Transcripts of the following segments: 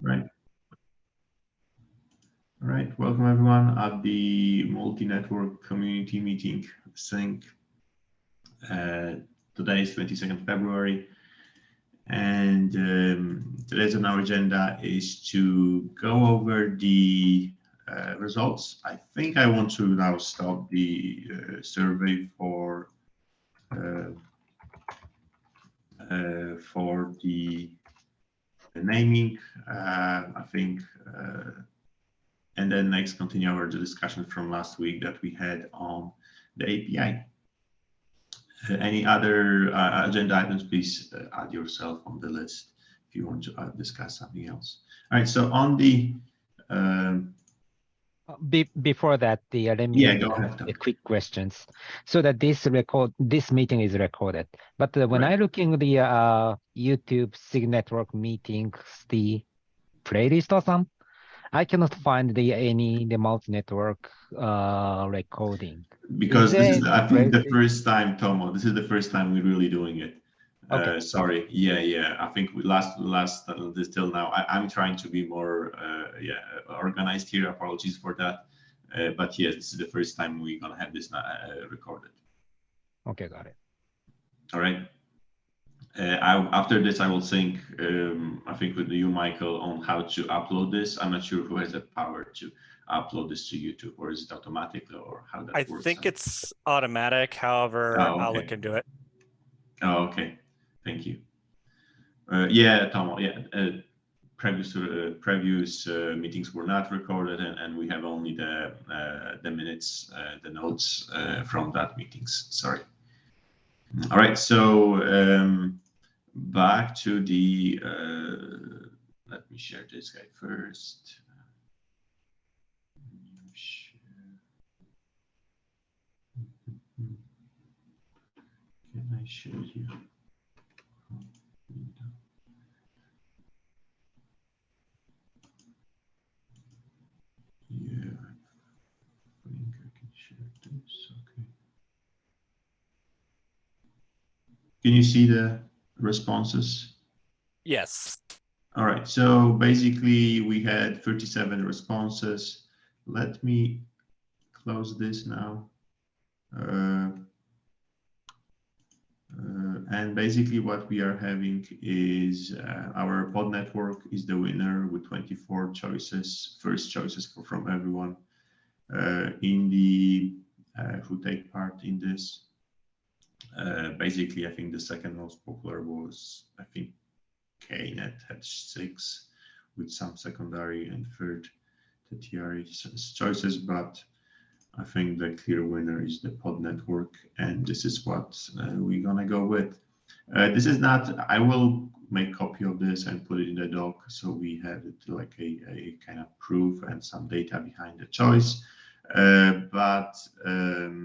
Right. All right. Welcome everyone at the multi-network community meeting sync. Today is 22nd February, and today's on our agenda is to go over the results. I think I want to now stop the survey for the naming. I think. And then next continue our discussion from last week that we had on the API. Any other agenda items, please add yourself on the list if you want to discuss something else. All right, so on the Before that, let me ask a quick questions. So that this meeting is recorded. But when I looking the YouTube SIG network meetings, the playlist or something, I cannot find any multi-network recording. Because this is, I think, the first time, Tomo. This is the first time we're really doing it. Okay. Sorry. Yeah. I think we last till now. I'm trying to be more organized here. Apologies for that. But yes, this is the first time we're gonna have this recorded. Okay, got it. All right. After this, I will think. I think with you, Michael, on how to upload this. I'm not sure who has the power to upload this to YouTube, or is it automatic, or how that works? I think it's automatic. However, I'll look into it. Oh, okay. Thank you. Yeah, Tom. Yeah, previous meetings were not recorded, and we have only the minutes, the notes from that meetings. Sorry. All right. So back to the. Let me share this guy first. Can I show you? Yeah, I think I can share this. Okay. Can you see the responses? Yes. All right. So basically, we had 37 responses. Let me close this now. And basically what we are having is our pod network is the winner with 24 choices, first choices from everyone in the who take part in this. Basically, I think the second most popular was, I think, KNet had 6 with some secondary, and third tertiary choices, but I think the clear winner is the pod network, and this is what we're gonna go with. This is not, I will make copy of this and put it in the doc, so we have it like a kind of proof and some data behind the choice. But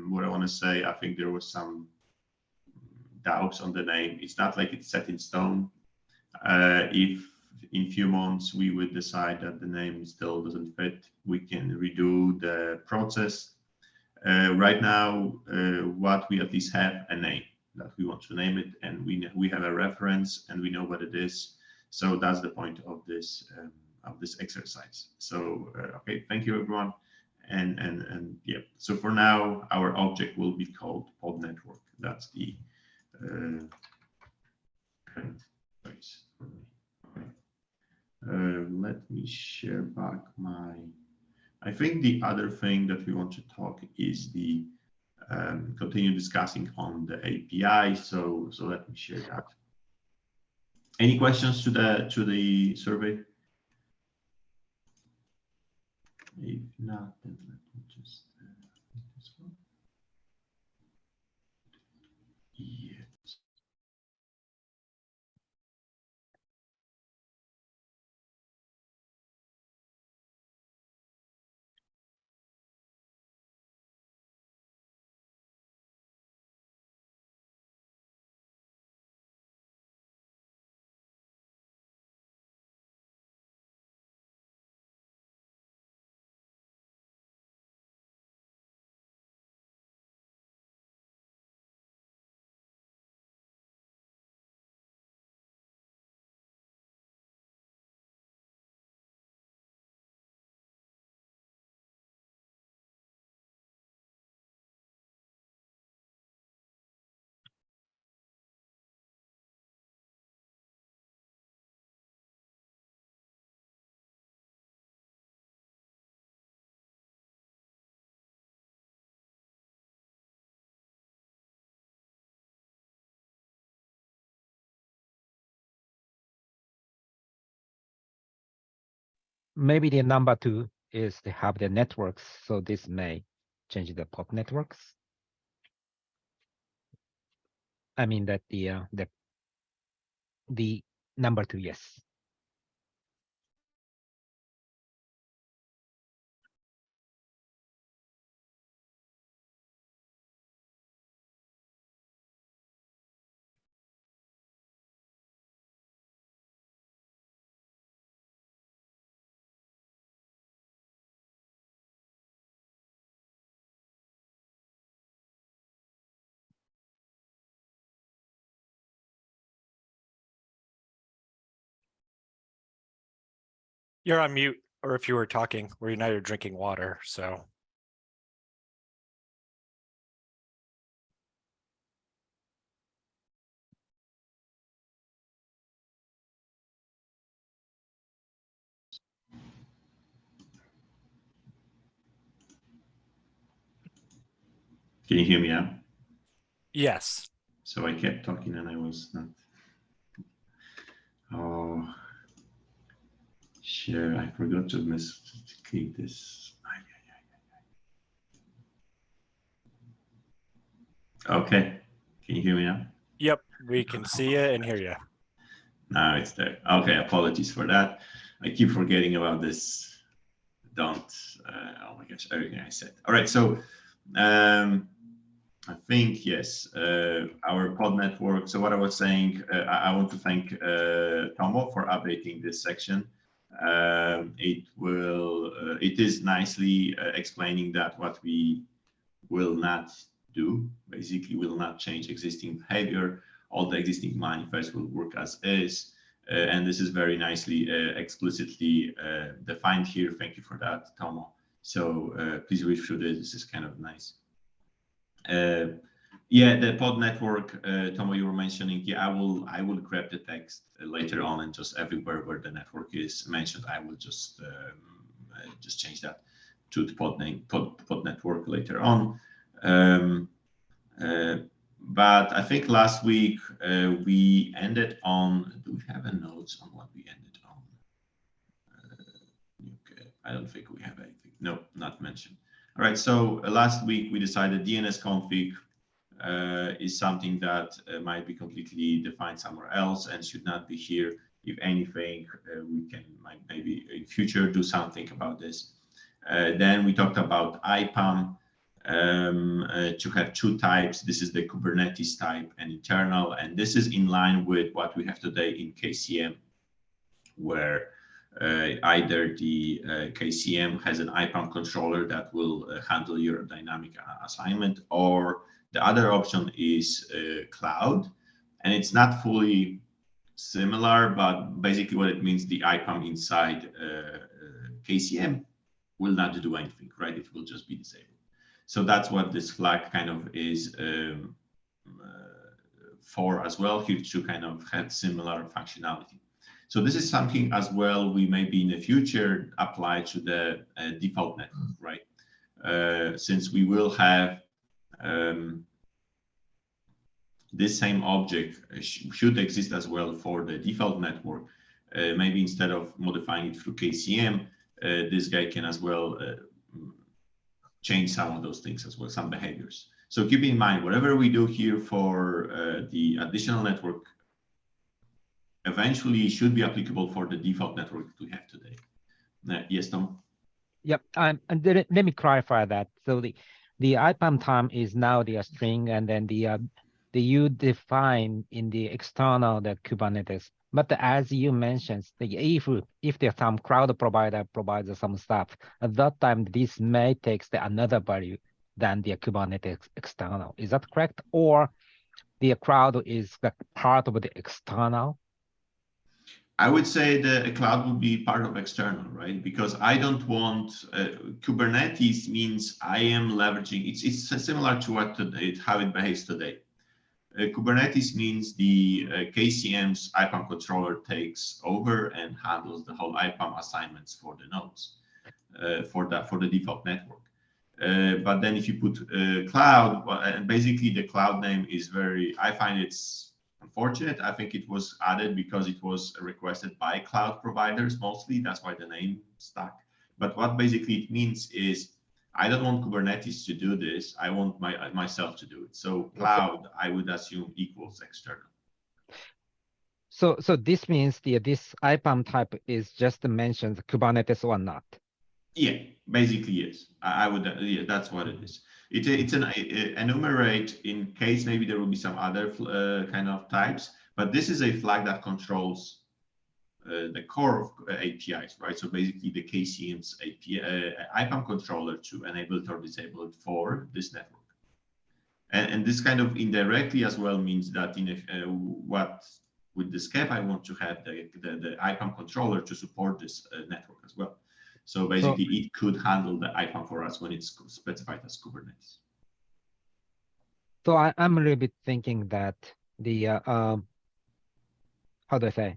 what I want to say, I think there was some doubts on the name. It's not like it's set in stone. If in few months we would decide that the name still doesn't fit, we can redo the process. Right now, what we at least have a name that we want to name it, and we have a reference and we know what it is. So that's the point of this exercise. So okay, thank you everyone, and yeah. So for now, our object will be called pod network. That's the current place for me. Okay. Let me share back my. I think the other thing that we want to talk is the continue discussing on the API. So let me share that. Any questions to the survey? If not, then let me just this one. Yeah. maybe the number 2 is to have the networks. So this may change the pod networks. I mean that the number 2, yes. You're on mute, or if you were talking, or now you're drinking water, so. Can you hear me now? Yes. So I kept talking and I was not. Oh, sure. I forgot to click this. Okay. Can you hear me now? Yep, we can see you and hear you. Now it's there. Okay, apologies for that. I keep forgetting about this. Don't. Oh my gosh, everything I said. All right, so I think, yes, our pod network. So what I was saying, I want to thank Tomo for updating this section. It is nicely explaining that what we will not do, basically will not change existing behavior. All the existing manifests will work as is. And this is very nicely explicitly defined here. Thank you for that, Tomo. So please read through this. This is kind of nice. Yeah, the pod network, Tomo, you were mentioning. Yeah, I will grab the text later on, and just everywhere where the network is mentioned, I will just change that to the pod network later on. But I think last week we ended on. Do we have a notes on what we ended on? Okay, I don't think we have anything. No, not mentioned. All right, so last week we decided DNS config is something that might be completely defined somewhere else and should not be here. If anything, we can maybe in future do something about this. Then we talked about IPAM to have two types. This is the Kubernetes type and internal, and this is in line with what we have today in KCM, where either the KCM has an IPAM controller that will handle your dynamic assignment, or the other option is cloud. And it's not fully similar, but basically what it means, the IPAM inside KCM will not do anything, right? It will just be disabled. So that's what this flag kind of is for as well, here to kind of have similar functionality. So this is something as well we maybe in the future apply to the default network, right? Since we will have this same object should exist as well for the default network. Maybe instead of modifying it through KCM, this guy can as well change some of those things as well, some behaviors. So keep in mind, whatever we do here for the additional network eventually should be applicable for the default network we have today. Yes, Tom? Yep, and let me clarify that. So the IPAM time is now the string, and then the you define in the external the Kubernetes. But as you mentioned, if there's some cloud provider provides some stuff, at that time this may take another value than the Kubernetes external. Is that correct? Or the cloud is part of the external? I would say the cloud would be part of external, right? Because I don't want Kubernetes means I am leveraging. It's similar to how it behaves today. Kubernetes means the KCM's IPAM controller takes over and handles the whole IPAM assignments for the nodes for the default network. But then if you put cloud, and basically the cloud name is I find it's unfortunate. I think it was added because it was requested by cloud providers mostly. That's why the name stuck. But what basically it means is I don't want Kubernetes to do this. I want myself to do it. So cloud, I would assume, equals external. So this means this IPAM type is just mentions Kubernetes or not? Yeah, basically yes. I would. Yeah, that's what it is. It's an enumerate in case maybe there will be some other kind of types, but this is a flag that controls the core of APIs, right? So basically the KCM's API, IPAM controller to enable it or disable it for this network. And this kind of indirectly as well means that in what with this KEP, I want to have the IPAM controller to support this network as well. So basically, it could handle the IPAM for us when it's specified as Kubernetes. So I'm a little bit thinking that the how do I say,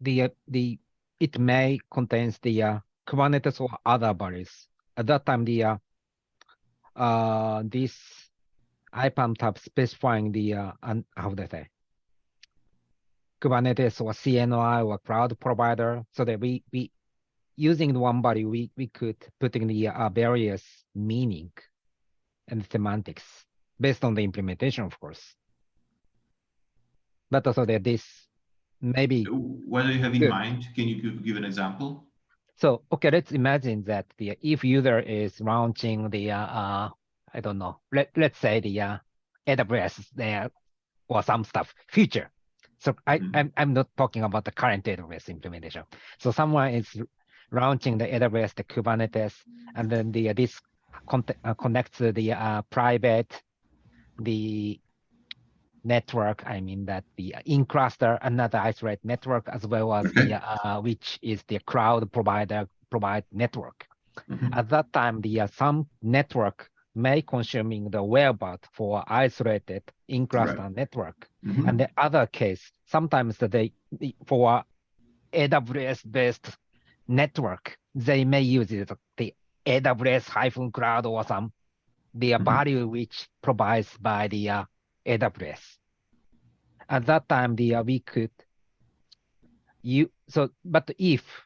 it may contains the Kubernetes or other values. At that time, the this IPAM type specifying the how do I say, Kubernetes or CNI or cloud provider, so that we using the one value, we could put in the various meaning and semantics based on the implementation, of course. But also that this maybe. What do you have in mind? Can you give an example? So, okay, let's imagine that if user is launching the, I don't know, let's say the AWS there or some stuff, future. So I'm not talking about the current AWS implementation. So someone is launching the AWS, the Kubernetes, and then this connects to the private, the network. I mean that the in-cluster, another isolate network, as well as the which is the cloud provider provide network. At that time, the some network may consuming the whereabout for isolated in-cluster network. And the other case, sometimes for AWS-based network, they may use the AWS-cloud or some value which provides by the AWS. At that time, we could but if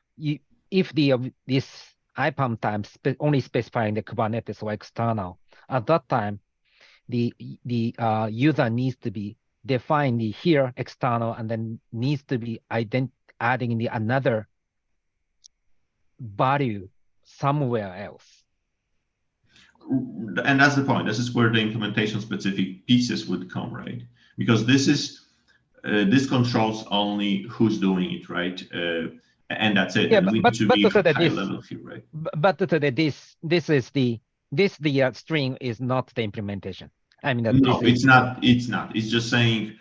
this IPAM time only specifying the Kubernetes or external, at that time, the user needs to be defined here external, and then needs to be adding the another value somewhere else. And that's the point. This is where the implementation specific pieces would come, right? Because this is this controls only who's doing it, right? And that's it. Yeah, and we need to be high level here, right? But this string is not the implementation. I mean, no, it's not. It's not. It's just saying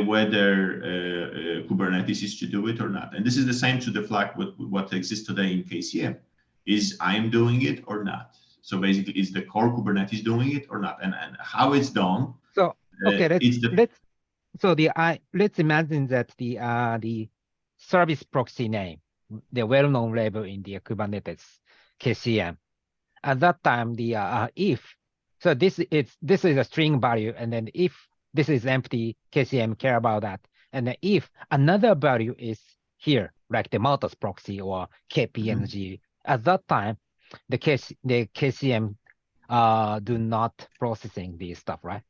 whether Kubernetes is to do it or not. And this is the same to the flag with what exists today in KCM. Is I'm doing it or not? So basically, is the core Kubernetes doing it or not? And how it's done. So okay, let's imagine that the service proxy name, the well-known label in the Kubernetes KCM. At that time, this is a string value, and then if this is empty, KCM care about that. And then if another value is here, like the Maltus proxy or KPNG, at that time, the KCM do not processing this stuff, right?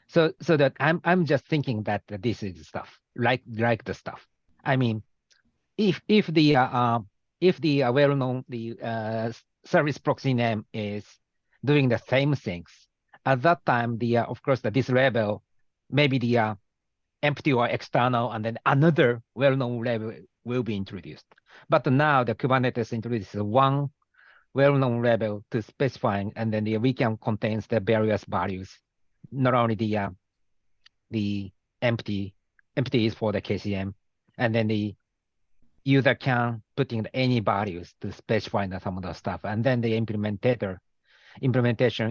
So that I'm just thinking that this is stuff like the stuff. I mean, if the well-known service proxy name is doing the same things, at that time of course this label maybe the empty or external, and then another well-known label will be introduced. But now the Kubernetes introduces one well-known label to specifying, and then we can contains the various values. Not only the empty is for the KCM, and then the user can put in any values to specify some of the stuff, and then the implementation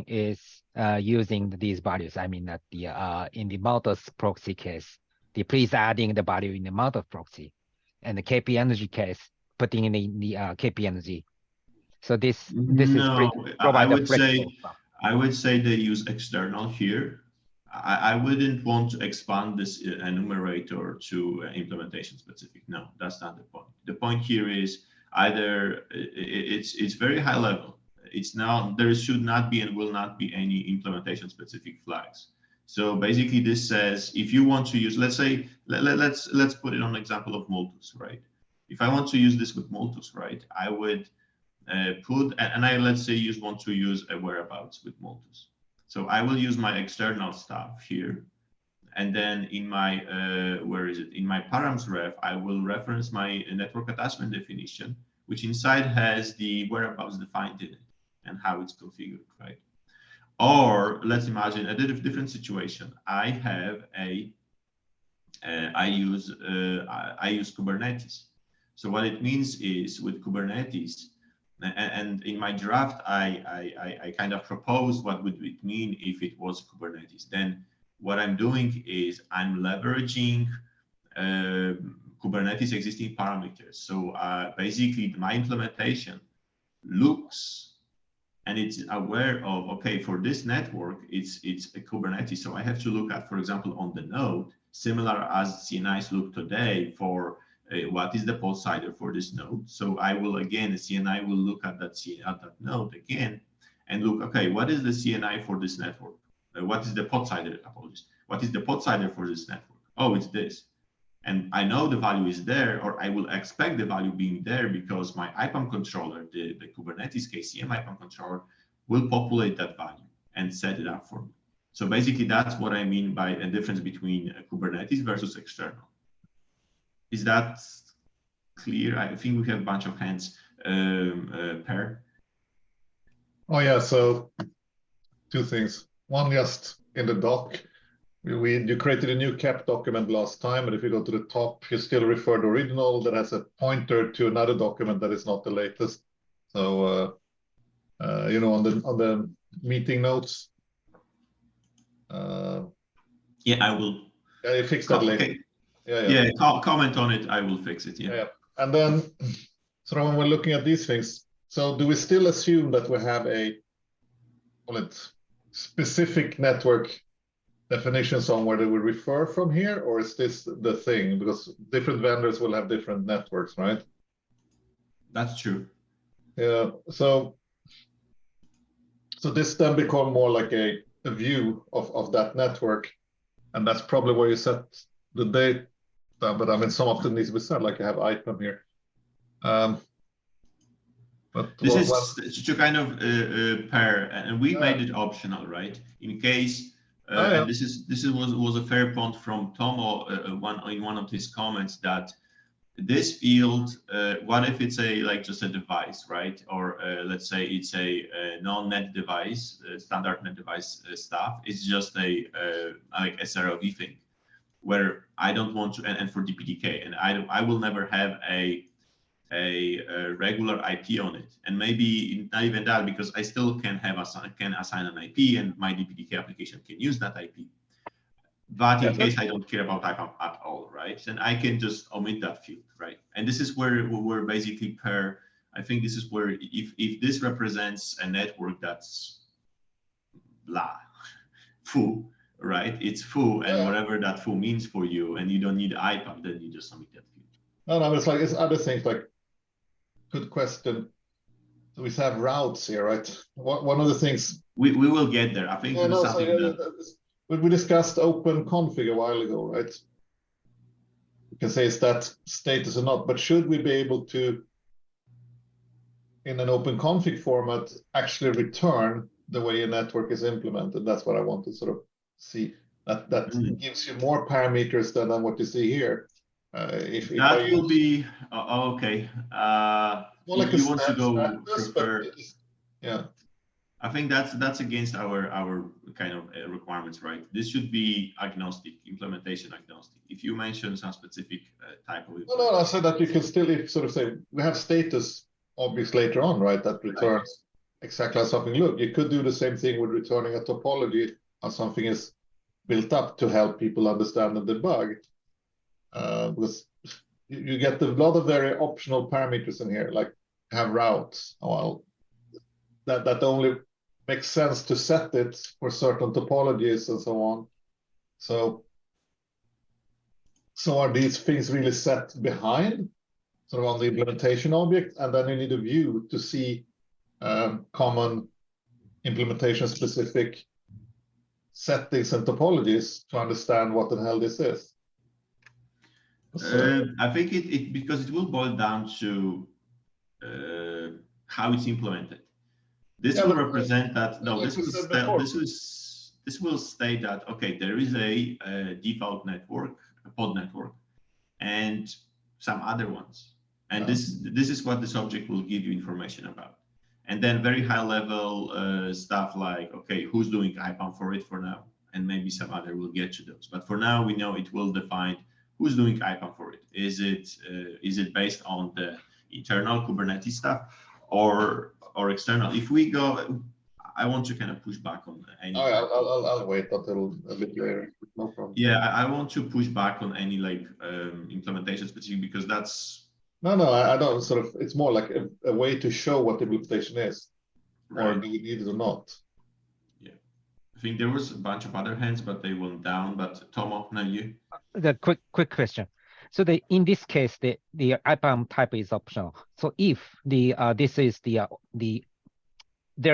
is using these values. I mean that in the Maltus proxy case, please adding the value in the Maltus proxy, and the KPNG case putting in the KPNG. So this is I would say they use external here. I wouldn't want to expand this enumerator to implementation specific. No, that's not the point. The point here is either it's very high level. It's now there should not be and will not be any implementation specific flags. So basically, this says if you want to use, let's say, let's put it on an example of Multus, right? If I want to use this with Multus, right, I would put and I let's say want to use a whereabouts with Multus. So I will use my external stuff here. And then in my, where is it? In my params ref, I will reference my network attachment definition, which inside has the whereabouts defined in it and how it's configured, right? Or let's imagine a different situation. I have I use Kubernetes. So what it means is with Kubernetes, and in my draft, I kind of proposed what would it mean if it was Kubernetes. Then what I'm doing is I'm leveraging Kubernetes existing parameters. So basically my implementation looks and it's aware of, okay, for this network, it's a Kubernetes. So I have to look at, for example, on the node, similar as CNIs look today for what is the pod CIDR for this node. So I will again, the CNI will look at that node again and look, okay, what is the CNI for this network? What is the pod CIDR? Apologies. What is the pod CIDR for this network? Oh, it's this. And I know the value is there, or I will expect the value being there because my IPAM controller, the Kubernetes KCM IPAM controller, will populate that value and set it up for me. So basically, that's what I mean by a difference between Kubernetes versus external. Is that clear? I think we have a bunch of hands. Per? Oh yeah, so two things. One, just in the doc, you created a new CAP document last time, and if you go to the top, you still refer to original that has a pointer to another document that is not the latest. So you know, on the meeting notes. Yeah, I will. Yeah, you fix that later. Okay. Yeah, comment on it. I will fix it. Yeah. And then, so when we're looking at these things, so do we still assume that we have a, call it, specific network definition somewhere that we refer from here, or is this the thing? Because different vendors will have different networks, right? That's true. Yeah. So this then become more like a view of that network, and that's probably where you set the date. But I mean, some of them needs to be set, like you have IPAM here. But this is to kind of pair, and we made it optional, right? In case, and this was a fair point from Tomo in one of his comments that this field, what if it's just a device, right? Or let's say it's a non-net device, standard net device stuff. It's just a like SRLV thing, where I don't want to, and for DPDK, and I will never have a regular IP on it, and maybe not even that, because I still can assign an IP, and my DPDK application can use that IP. But in case I don't care about IPAM at all, right? Then I can just omit that field, right? And this is where we're basically I think this is where if this represents a network that's full, right? It's full, and whatever that full means for you, and you don't need IPAM, then you just omit that field. No, it's like, it's other things like, good question. So we have routes here, right? One of the things we will get there. I think we discussed open config a while ago, right? You can say is that status or not, but should we be able to, in an open config format, actually return the way a network is implemented? That's what I want to sort of see. That gives you more parameters than what you see here. If that will be okay. Well, like you want to go prefer, yeah. I think that's against our kind of requirements, right? This should be agnostic, implementation agnostic. If you mention some specific type of no, I said that you can still sort of say we have status objects later on, right? That returns exactly how something looks. You could do the same thing with returning a topology, how something is built up to help people understand and debug. Because you get a lot of very optional parameters in here, like have routes. Well, that only makes sense to set it for certain topologies and so on. So are these things really set behind, sort of on the implementation object, and then you need a view to see common implementation specific settings and topologies to understand what the hell this is? I think it because it will boil down to how it's implemented. This will represent that. No, this will state that okay, there is a default network, a pod network, and some other ones, and this is what this object will give you information about. And then very high level stuff like, okay, who's doing IPAM for it for now? And maybe some other will get to those. But for now, we know it will define who's doing IPAM for it. Is it based on the internal Kubernetes stuff or external? If we go, I want to kind of push back on any. I'll wait until a bit later. No problem. Yeah, I want to push back on any like implementation specific because that's. No, I don't sort of, it's more like a way to show what the implementation is, right. Or do we need it or not? Yeah, I think there was a bunch of other hands, but they went down. But Tomo, now you. The quick question. So in this case, the IPAM type is optional. So if this is there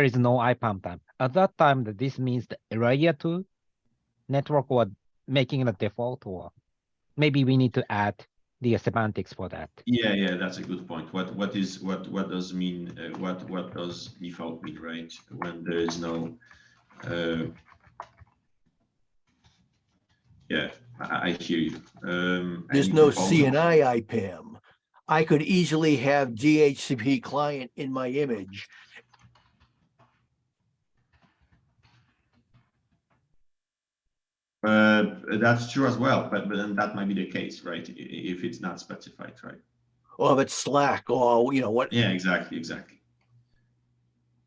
is no IPAM type, at that time this means the layer 2 network or making it a default, or maybe we need to add the semantics for that. Yeah, that's a good point. What does mean? What does default mean, right? When there is no. Yeah, I hear you. There's no CNI IPAM. I could easily have DHCP client in my image. That's true as well, but then that might be the case, right? If it's not specified, right? Or if it's Slack, or what? Yeah, exactly.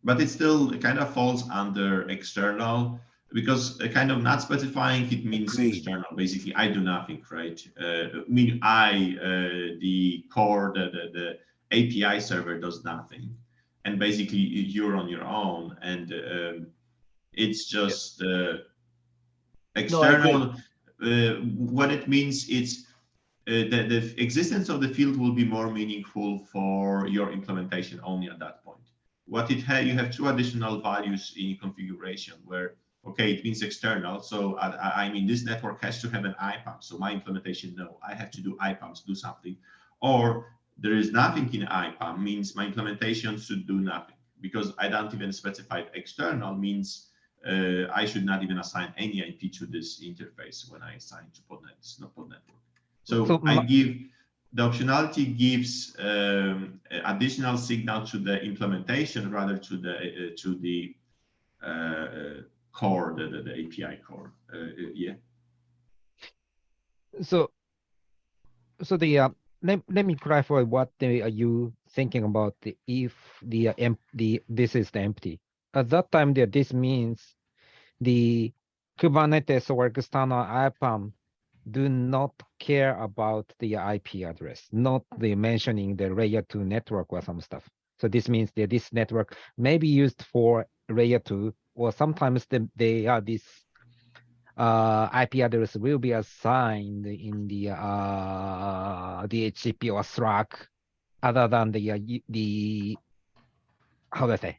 But it still kind of falls under external because kind of not specifying it means external. Basically, I do nothing, right? The core, the API server does nothing, and basically you're on your own, and it's just. External, what it means is the existence of the field will be more meaningful for your implementation only at that point. What you have two additional values in configuration where, okay, it means external. So I mean, this network has to have an IPAM. So my implementation, no, I have to do IPAMs, do something. Or there is nothing in IPAM means my implementation should do nothing because I don't even specify external means I should not even assign any IP to this interface when I assign to podnet. It's not pod network. So I give the optionality gives additional signal to the implementation rather to the core, the API core. Yeah. So the let me clarify what are you thinking about if this is the empty. At that time, this means the Kubernetes or external IPAM do not care about the IP address, not the mentioning the layer 2 network or some stuff. So this means that this network may be used for layer 2, or sometimes this IP address will be assigned in the DHCP or Slack, other than the how do I say,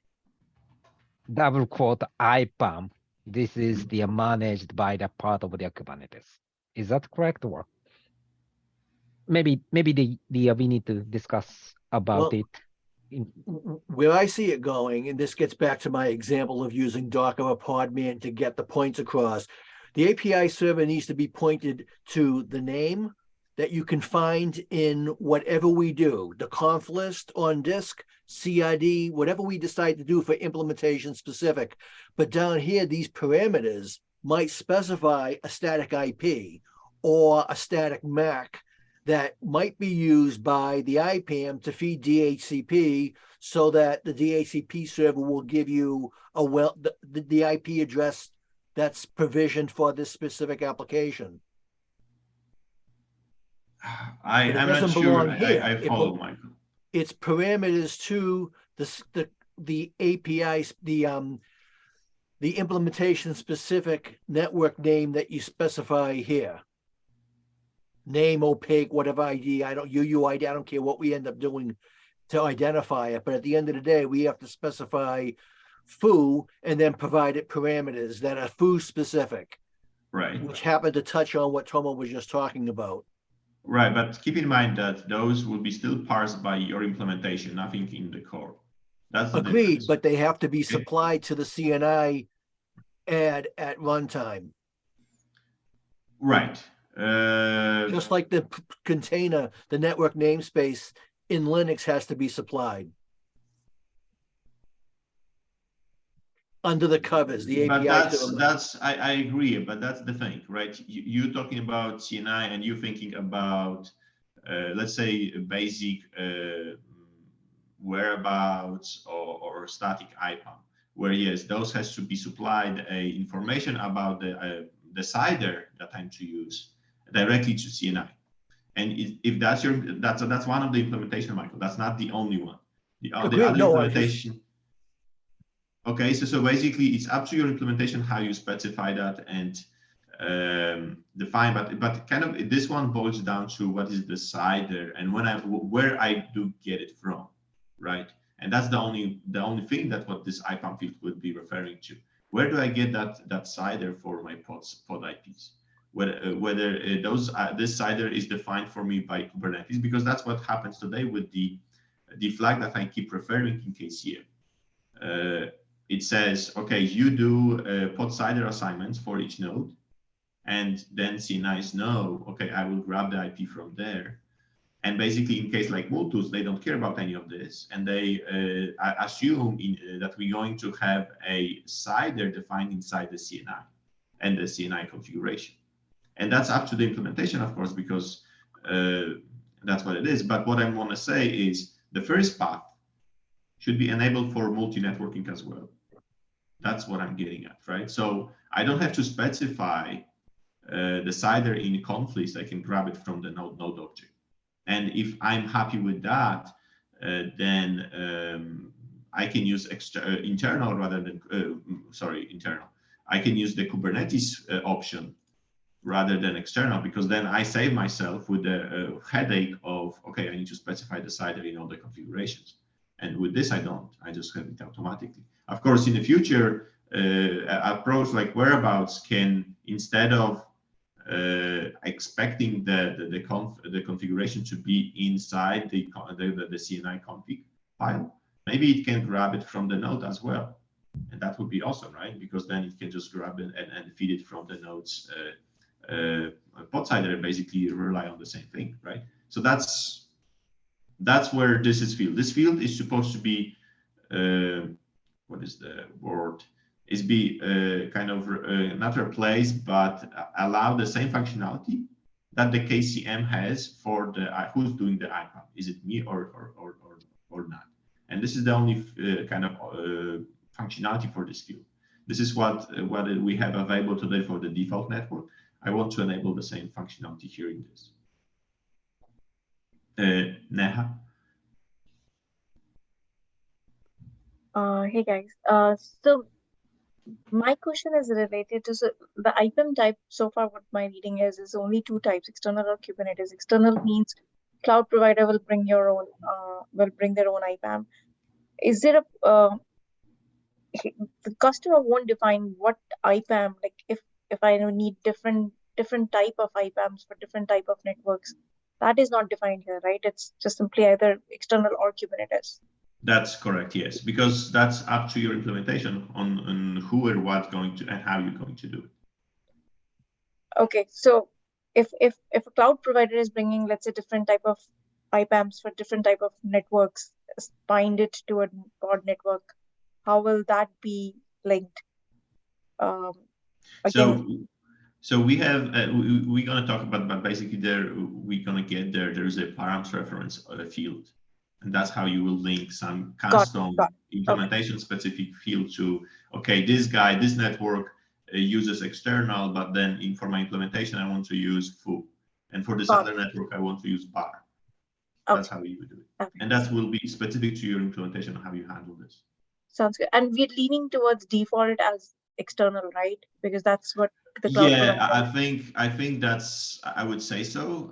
double quote IPAM. This is the managed by the part of the Kubernetes. Is that correct, or maybe we need to discuss about it? Where I see it going, and this gets back to my example of using Docker or Podman to get the points across, the API server needs to be pointed to the name that you can find in whatever we do, the conf list on disk, CID, whatever we decide to do for implementation specific. But down here, these parameters might specify a static IP or a static MAC that might be used by the IPAM to feed DHCP, so that the DHCP server will give you the IP address that's provisioned for this specific application. I'm not sure I follow, Michael. It's parameters to the APIs, the implementation specific network name that you specify here. Name, opaque, whatever ID, UUID, I don't care what we end up doing to identify it, but at the end of the day, we have to specify foo and then provide it parameters that are foo specific. Right. Which happen to touch on what Tomo was just talking about. Right, but keep in mind that those will be still parsed by your implementation, nothing in the core. That's the agreed, difference. But they have to be supplied to the CNI at runtime. Right. Just like the container, the network namespace in Linux has to be supplied. Under the covers, the API. But I agree, but that's the thing, right? You're talking about CNI and you're thinking about, let's say, basic whereabouts or static IPAM, where yes, those has to be supplied information about the CIDR that I'm to use directly to CNI. And if that's that's one of the implementation, Michael. That's not the only one. The other implementation. Okay, so basically it's up to your implementation how you specify that and define, but kind of this one boils down to what is the CIDR and where I do get it from, right? And that's the only thing that what this IPAM field would be referring to. Where do I get that CIDR for my pod IPs? Whether this CIDR is defined for me by Kubernetes, because that's what happens today with the flag that I keep referring in KCM. It says, okay, you do pod CIDR assignments for each node, and then CNIs know, okay, I will grab the IP from there. And basically, in case like Multus, they don't care about any of this, and they assume that we're going to have a CIDR defined inside the CNI and the CNI configuration. And that's up to the implementation, of course, because that's what it is. But what I want to say is the first path should be enabled for multi-networking as well. That's what I'm getting at, right? So I don't have to specify the CIDR in conflicts. I can grab it from the node object. And if I'm happy with that, then I can use internal rather than, internal. I can use the Kubernetes option rather than external, because then I save myself with the headache of, okay, I need to specify the CIDR in all the configurations. And with this, I don't. I just have it automatically. Of course, in the future, approach like whereabouts can, instead of expecting the configuration to be inside the CNI config file, maybe it can grab it from the node as well. And that would be awesome, right? Because then it can just grab it and feed it from the node's pod CIDR and basically rely on the same thing, right? So that's where this is field. This field is supposed to be, what is the word? Is be kind of not replace, but allow the same functionality that the KCM has for the who's doing the IPAM. Is it me or not? And this is the only kind of functionality for this field. This is what we have available today for the default network. I want to enable the same functionality here in this. Neha. Hey guys. So my question is related to the IPAM type. So far, what my reading is only two types: external or Kubernetes. External means cloud provider will bring their own IPAM. Is there the customer won't define what IPAM, like if I need different type of IPAMs for different type of networks, that is not defined here, right? It's just simply either external or Kubernetes. That's correct, yes, because that's up to your implementation on who and what going to and how you're going to do it. Okay, so if a cloud provider is bringing, let's say, different type of IPAMs for different type of networks, bind it to a pod network, how will that be linked? So we have we're gonna talk about, but basically we're gonna get there's a params reference field. And that's how you will link some custom implementation specific field to, okay, this network uses external, but then for my implementation, I want to use foo. And for this other network, I want to use bar. That's how you would do it. Okay. And that will be specific to your implementation of how you handle this. Sounds good. And we're leaning towards default as external, right? Because that's what the cloud provider. I think that's, I would say so.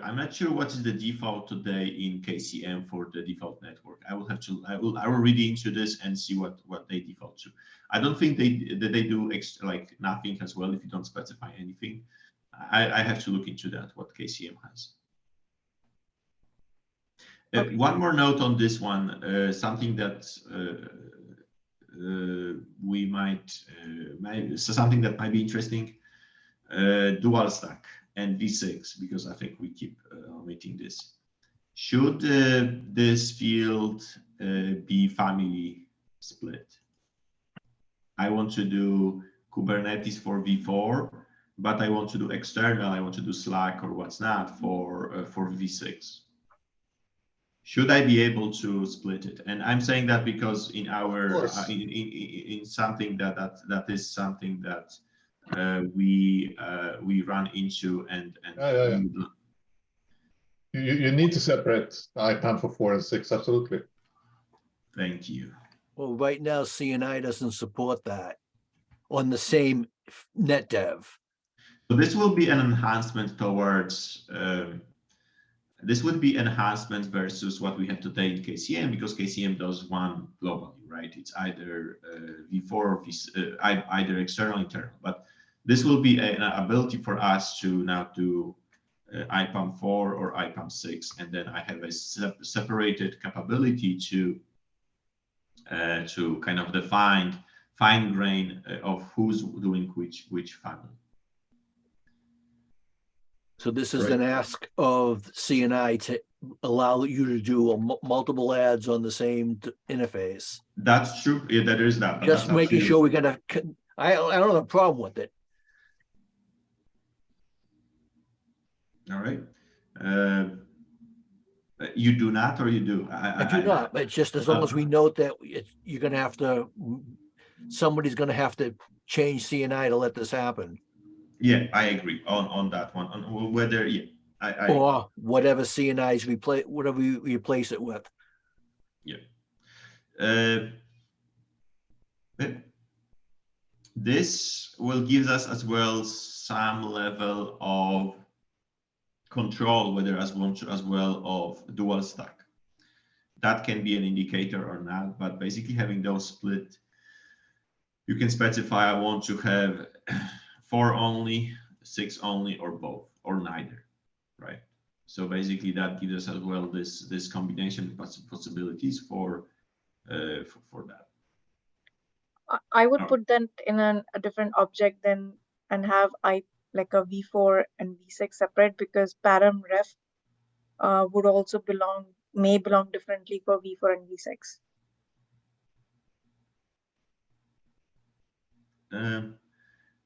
I'm not sure what is the default today in KCM for the default network. I will have to, I will read into this and see what they default to. I don't think they do like nothing as well if you don't specify anything. I have to look into that, what KCM has. Okay. One more note on this one, something that we might something that might be interesting, dual stack and V6, because I think we keep omitting this. Should this field be family split? I want to do Kubernetes for V4, but I want to do external, I want to do Slack or WhatsApp for V6. Should I be able to split it? And I'm saying that because in our in something that is something that we run into and You need to separate IPAM for 4 and 6, absolutely. Thank you. Well, right now CNI doesn't support that on the same NetDev. So this will be an enhancement towards. This would be enhancement versus what we have today in KCM, because KCM does one globally, right? It's either V4 or either external or internal. But this will be an ability for us to now do IPAM 4 or IPAM 6, and then I have a separated capability to kind of define fine grain of who's doing which family. So this is an ask of CNI to allow you to do multiple ads on the same interface. That's true. Yeah, there is that. Just making sure we're gonna. I don't have a problem with it. All right. You do not, or you do? I do not. But just as long as we note that you're gonna have to. Somebody's gonna have to change CNI to let this happen. Yeah, I agree on that one. On whether or whatever CNIs replace, whatever you replace it with. Yeah. This will give us as well some level of control, whether as well of dual stack. That can be an indicator or not, but basically having those split, you can specify I want to have 4 only, 6 only, or both, or neither, right? So basically that gives us as well this combination possibilities for that. I would put that in a different object then and have like a V4 and V6 separate, because param ref would also may belong differently for V4 and V6.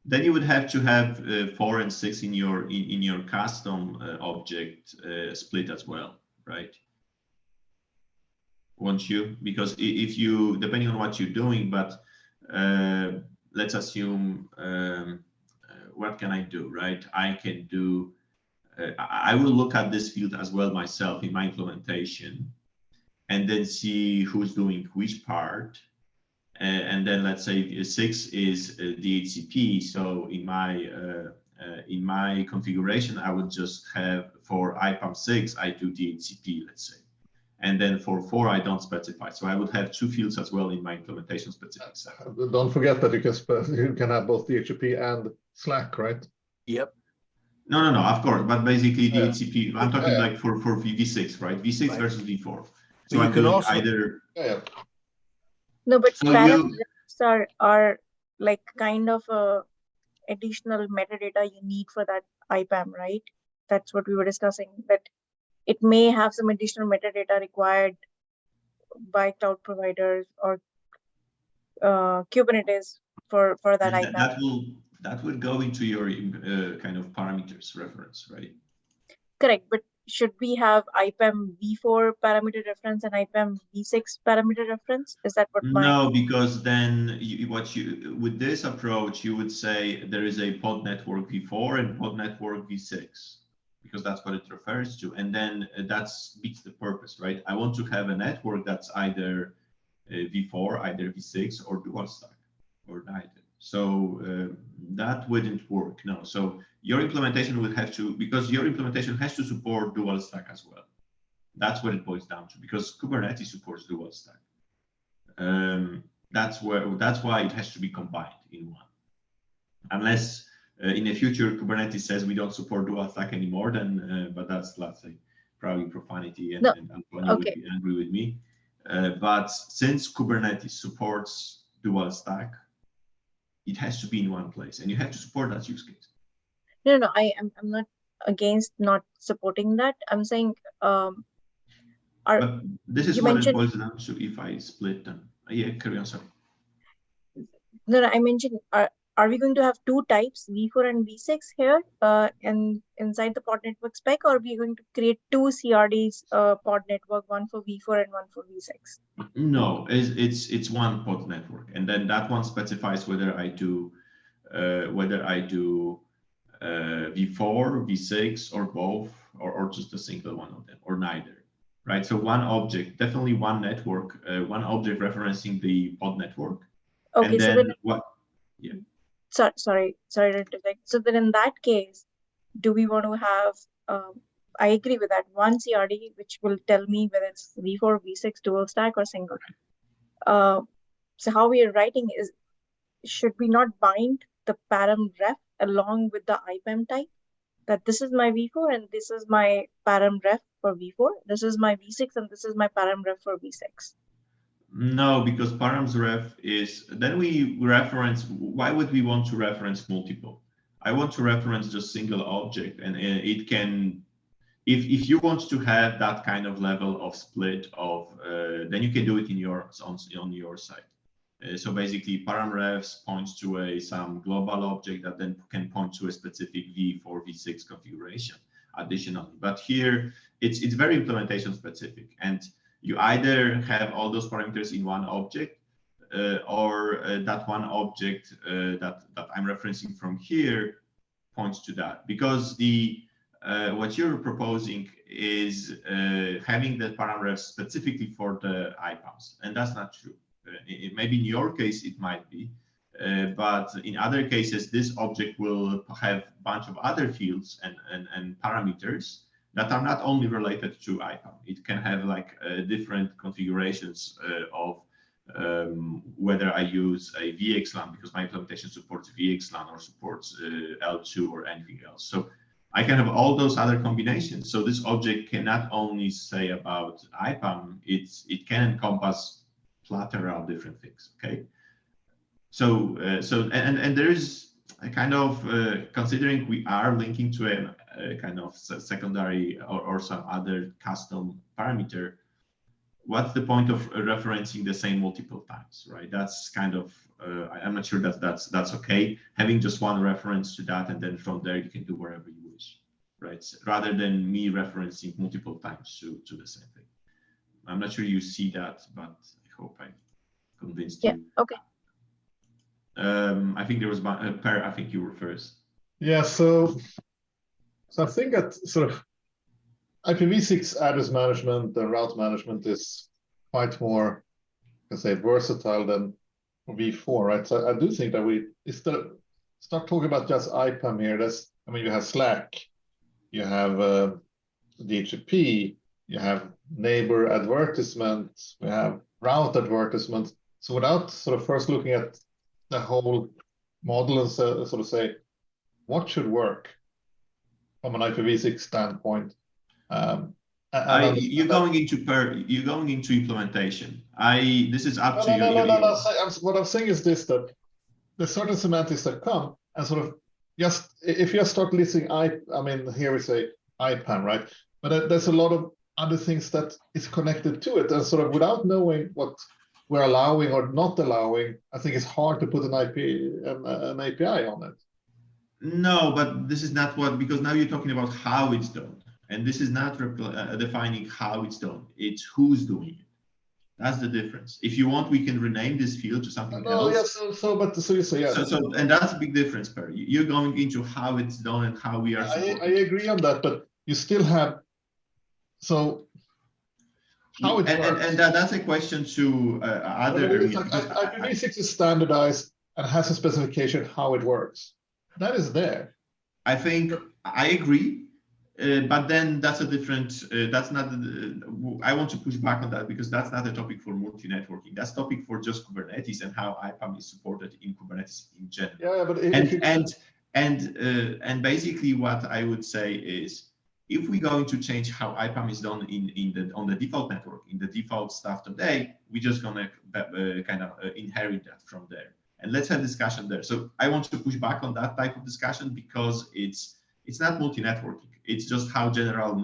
Then you would have to have 4 and 6 in your custom object split as well, right? Won't you? Because if you, depending on what you're doing, but let's assume, what can I do, right? I can do, I will look at this field as well myself in my implementation, and then see who's doing which part. And then let's say 6 is DHCP. So in my configuration, I would just have for IPAM 6, I do DHCP, let's say. And then for 4, I don't specify. So I would have 2 fields as well in my implementation specific set. Don't forget that you can have both DHCP and Slack, right? Yep. No, of course. But basically DHCP, I'm talking like for V6, right? V6 versus V4. So I'm doing also, either. No, but param refs are like kind of a additional metadata you need for that IPAM, right? That's what we were discussing, that it may have some additional metadata required by cloud providers or Kubernetes for that IPAM. That would go into your kind of parameters reference, right? Correct, but should we have IPAM v4 parameter reference and IPAM v6 parameter reference? Is that what? No, because then with this approach, you would say there is a pod network v4 and pod network v6, because that's what it refers to. And then that beats the purpose, right? I want to have a network that's either v4, either v6, or dual stack, or neither. So that wouldn't work. No. So your implementation would have to, because your implementation has to support dual stack as well. That's what it boils down to, because Kubernetes supports dual stack. That's why it has to be combined in one. Unless in the future Kubernetes says we don't support dual stack anymore, then but that's, let's say, probably profanity, and Antonio would be angry with me. But since Kubernetes supports dual stack, it has to be in one place, and you have to support that use case. No, I'm not against not supporting that. I'm saying but this is what it boils down to. If I split them, yeah, carry on. Sorry. No, I mentioned, are we going to have two types, V4 and V6 here, and inside the pod network spec, or are we going to create two CRDs pod network, one for V4 and one for V6? No, it's one pod network, and then that one specifies whether I do V4, V6, or both, or just a single one of them, or neither. Right, so one object, definitely one network, one object referencing the pod network. Okay, and then, so then what? Yeah. Sorry to interject. So then, in that case, do we want to have? I agree with that, one CRD which will tell me whether it's V4, V6, dual stack, or single. So how we are writing is, should we not bind the param ref along with the IPAM type? That this is my V4 and this is my param ref for V4. This is my V6 and this is my param ref for V6. No, because params ref is, then we reference, why would we want to reference multiple? I want to reference just single object, and it can, if you want to have that kind of level of split of, then you can do it on your side. So basically, param refs points to some global object that then can point to a specific V4, V6 configuration additionally. But here, it's very implementation specific, and you either have all those parameters in one object, or that one object that I'm referencing from here points to that. Because what you're proposing is having the param refs specifically for the IPAMs, and that's not true. Maybe in your case it might be, but in other cases this object will have a bunch of other fields and parameters that are not only related to IPAM. It can have like different configurations of whether I use a VXLAN because my implementation supports VXLAN or supports L2 or anything else. So I can have all those other combinations. So this object cannot only say about IPAM, it can encompass plethora of different things. Okay. So and there is a kind of considering we are linking to a kind of secondary or some other custom parameter, what's the point of referencing the same multiple times, right? That's kind of I'm not sure that that's okay. Having just one reference to that, and then from there you can do wherever you wish, right? Rather than me referencing multiple times to the same thing. I'm not sure you see that, but I hope I convinced you. Yeah. Okay. I think there was Per. I think you were first. Yeah. So I think that sort of IPv6 address management and route management is quite more, let's say, versatile than V4, right? So I do think that we start talking about just IPAM here. I mean, you have Slack, you have DHCP, you have neighbor advertisements, we have route advertisements. So without sort of first looking at the whole model and sort of say what should work from an IPv6 standpoint. You're going into implementation. This is up to you. No. What I'm saying is this: that there's certain semantics that come and sort of just if you start listing I mean here we say IPAM, right? But there's a lot of other things that is connected to it, and sort of without knowing what we're allowing or not allowing, I think it's hard to put an API on it. No, but this is not because now you're talking about how it's done. And this is not defining how it's done. It's who's doing it. That's the difference. If you want, we can rename this field to something else. Yeah, so you say, yeah. So and that's a big difference, Perry. You're going into how it's done and how we are supporting. I agree on that, but you still have, so how it works. And that's a question to other. IPv6 is standardized. and has a specification how it works. That is there. I think I agree, but then that's a different. That's not. I want to push back on that because that's not a topic for multi-networking. That's topic for just Kubernetes and how IPAM is supported in Kubernetes in general. Yeah, but and basically what I would say is, if we're going to change how IPAM is done on the default network, in the default stuff today, we're just gonna kind of inherit that from there. And let's have discussion there. So I want to push back on that type of discussion because it's not multi-networking. It's just how general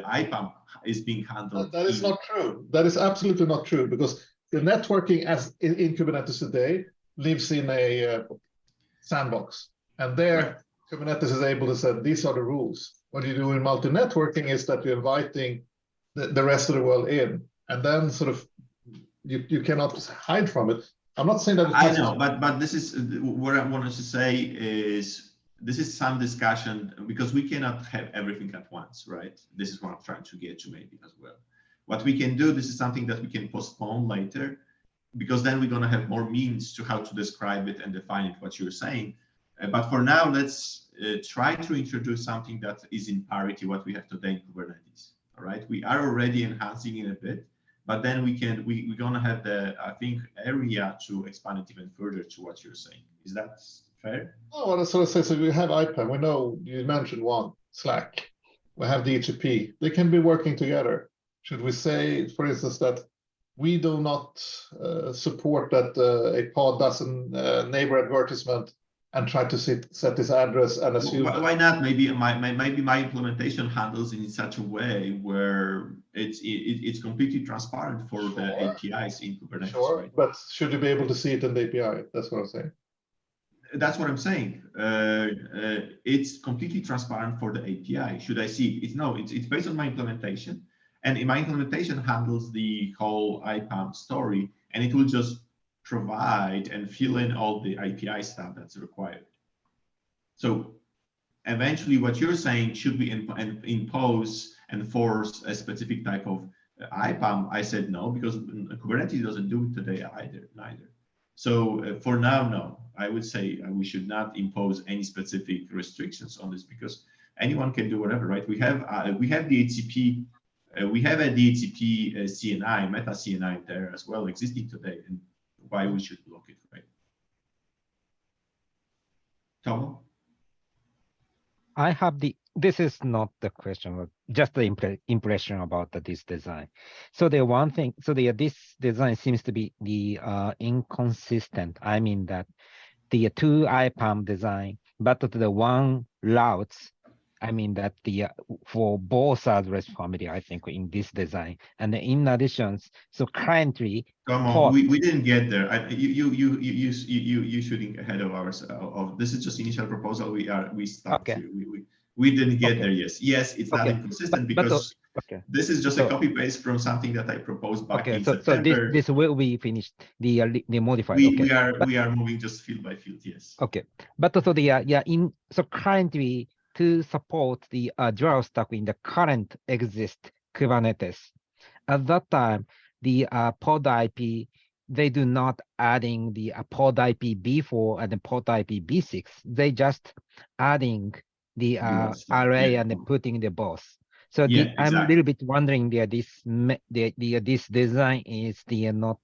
IPAM is being handled. That is not true. That is absolutely not true, because the networking as in Kubernetes today lives in a sandbox, and there Right. Kubernetes is able to say these are the rules. What you do in multi-networking is that you're inviting the rest of the world in, and then sort of you cannot hide from it. I'm not saying that. I know, but this is what I wanted to say is this is some discussion because we cannot have everything at once, right? This is what I'm trying to get to maybe as well. What we can do, this is something that we can postpone later, because then we're going to have more means to how to describe it and define it, what you're saying. But for now, let's try to introduce something that is in parity what we have today in Kubernetes. All right, we are already enhancing it a bit, but then we're gonna have the, I think, area to expand it even further to what you're saying. Is that fair? Oh, well, so we have IPAM. We know you mentioned one, Slack. We have DHCP. They can be working together. Should we say, for instance, that we do not support that a pod does a neighbor advertisement and try to set this address and assume? Why not? Maybe my implementation handles in such a way where it's completely transparent for the APIs in Kubernetes. Sure, right? but should you be able to see it in the API? That's what I'm saying. That's what I'm saying. It's completely transparent for the API. Should I see it? No, it's based on my implementation, and my implementation handles the whole IPAM story, and it will just provide and fill in all the API stuff that's required. So eventually what you're saying, should we impose and force a specific type of IPAM? I said no, because Kubernetes doesn't do it today neither. So for now, no, I would say we should not impose any specific restrictions on this, because anyone can do whatever, right? We have DHCP, we have a DHCP CNI, Meta CNI there as well existing today, and why we should block it, right? Tom? I have this is not the question, but just the impression about this design. So the one thing, so this design seems to be inconsistent. I mean that the two IPAM design, but the one routes, I mean that for both address family, I think in this design, and in addition, so currently. Come on, we didn't get there. You shooting ahead of ours. This is just initial proposal. We stopped. Okay. We didn't get there. Yes, it's not inconsistent because this is just a copy paste from something that I proposed back in September. So this will be finished. The modified. We are moving just field by field. Yes. Okay, but so so currently, to support the dual stack in the current exist Kubernetes, at that time, the pod IP, they do not adding the pod IP B4 and the pod IP B6. They just adding the array and putting the both. So I'm a little bit wondering this design is not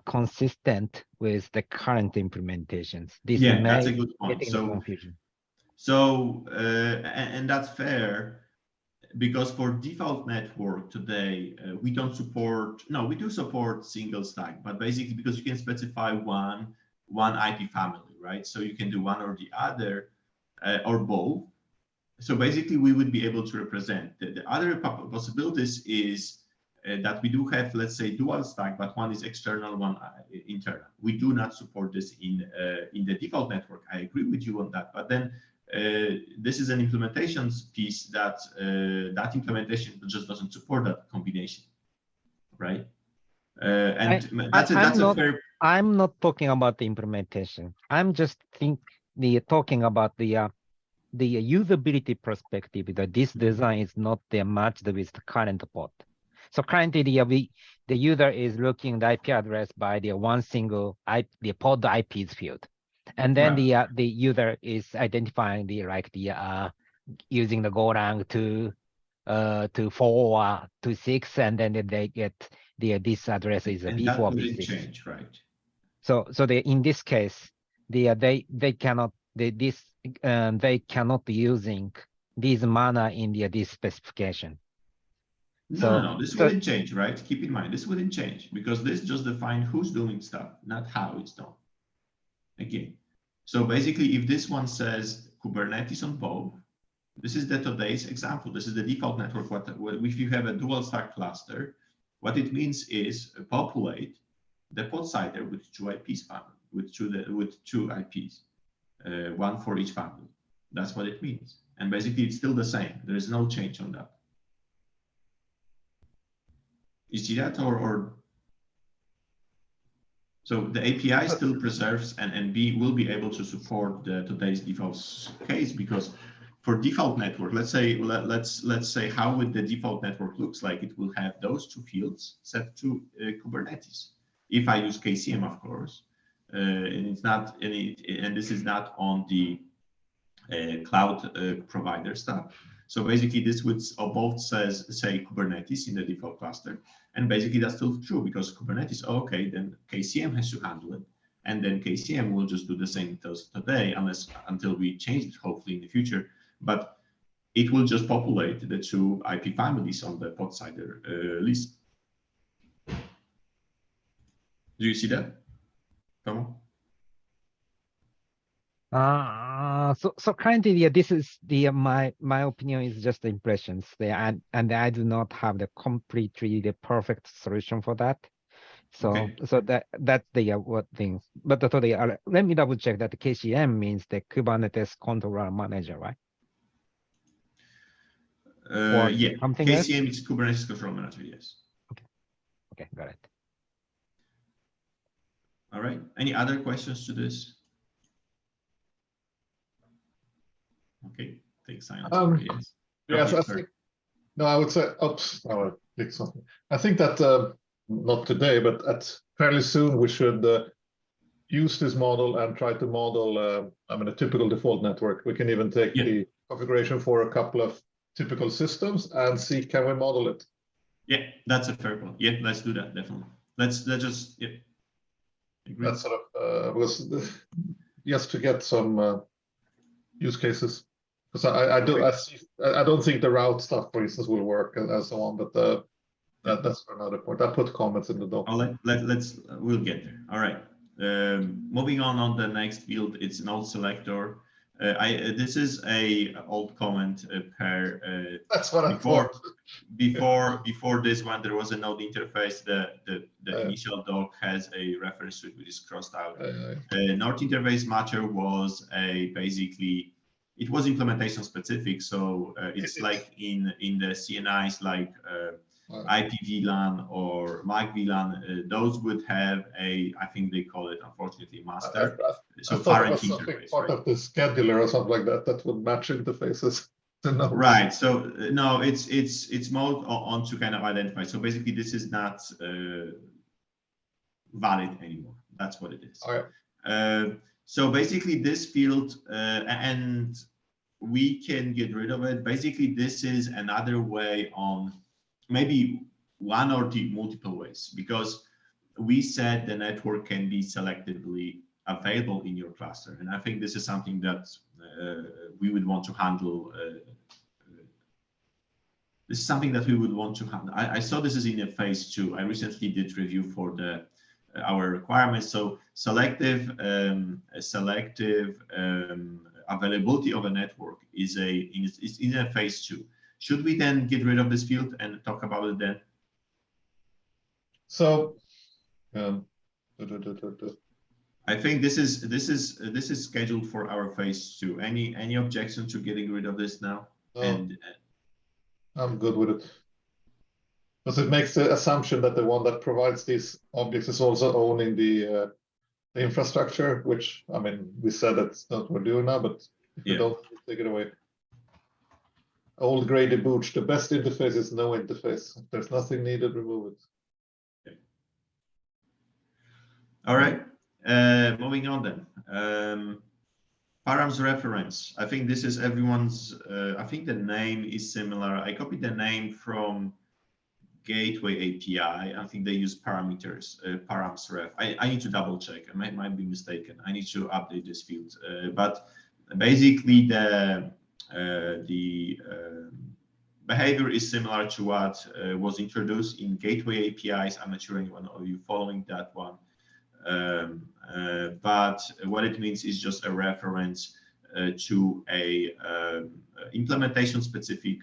consistent with the current implementations. This that's a good point. Confusion. So, and that's fair, because for default network today, we don't support, no, we do support single stack, but basically because you can specify one IP family, right? So you can do one or the other, or both. So basically we would be able to represent. The other possibilities is that we do have, let's say, dual stack, but one is external, one internal. We do not support this in the default network. I agree with you on that, but then this is an implementation piece that that implementation just doesn't support that combination, right? And that's a fair. I'm not talking about the implementation. I'm just talking about the usability perspective, that this design is not matched with the current pod. So currently the user is looking the IP address by the one single the pod IPs field. And then the user is identifying using the Golang to 4 or to 6, and then they get this address is a And B4 that wouldn't B6. change, right? So in this case, they cannot they cannot be using this mana in this specification. No, this wouldn't change, right? Keep in mind, this wouldn't change because this just defines who's doing stuff, not how it's done. Again, so basically, if this one says Kubernetes on both, this is today's example. This is the default network. If you have a dual stack cluster, what it means is populate the pod CIDR with 2 IPs family, with two IPs, one for each family. That's what it means. And basically, it's still the same. There is no change on that. You see that, or so the API still preserves and will be able to support today's default case, because for default network, let's say how would the default network looks like? It will have those 2 fields set to Kubernetes. If I use KCM, of course, and it's not and this is not on the cloud provider stuff. So basically, this would both say Kubernetes in the default cluster, and basically that's still true because Kubernetes. Okay, then KCM has to handle it, and then KCM will just do the same today, until we change it, hopefully in the future. But it will just populate the 2 IP families on the pod CIDR list. Do you see that? Come on. So currently, this is my opinion is just the impressions there, and I do not have the perfect solution for that. So Okay. so that's the what things. But let me double check that the KCM means the Kubernetes Controller Manager, right? Yeah, KCM else? is Kubernetes Control Manager. Yes. Okay, got it. All right. Any other questions to this? Okay, take silence. Yes. Yes, I think. No, I would say. Oops, I will click something. I think that not today, but fairly soon we should use this model and try to model. A typical default network. We can even take the configuration for a couple of typical systems and see can we model it. Yeah, that's a fair point. Yeah, let's do that definitely. Let's just Agree. That's sort of was just to get some use cases. Because I don't think the route stuff, for instance, will work and so on. But that's for another point. I put comments in the doc. We'll get there. All right. Moving on the next field, it's node selector. This is a old comment That's what before this one there was a node interface. The initial doc has a reference to it which is crossed out. Node interface matter was basically it was implementation specific, so it's like in the CNIs like IPVLAN or MAC-VLAN, those would have I think they call it unfortunately master. So parent interface, part of the scheduler or something like that would match interfaces. Right. So no, it's more on to kind of identify. So basically, this is not valid anymore. That's what it is. All right. So basically, this field and we can get rid of it. Basically, this is another way on maybe one or multiple ways, because we said the network can be selectively available in your cluster. And I think this is something that we would want to handle. This is something that we would want to handle. I saw this is in a phase 2. I recently did review for our requirements. So selective availability of a network is in a phase 2. Should we then get rid of this field and talk about it then? So, I think this is scheduled for our phase 2. Any objection to getting rid of this now? And I'm good with it, because it makes the assumption that the one that provides these objects is also owning the infrastructure, which we said that's not what we're doing now, but if we don't take it away. old Grady Booch, the best interface is no interface. If there's nothing needed, remove it. Okay. All right, moving on then. Params reference. I think this is everyone's, I think the name is similar. I copied the name from Gateway API. I think they use parameters, params ref. I need to double check. I might be mistaken. I need to update this field. But basically the behavior is similar to what was introduced in Gateway APIs. I'm not sure anyone of you following that one. But what it means is just a reference to a implementation specific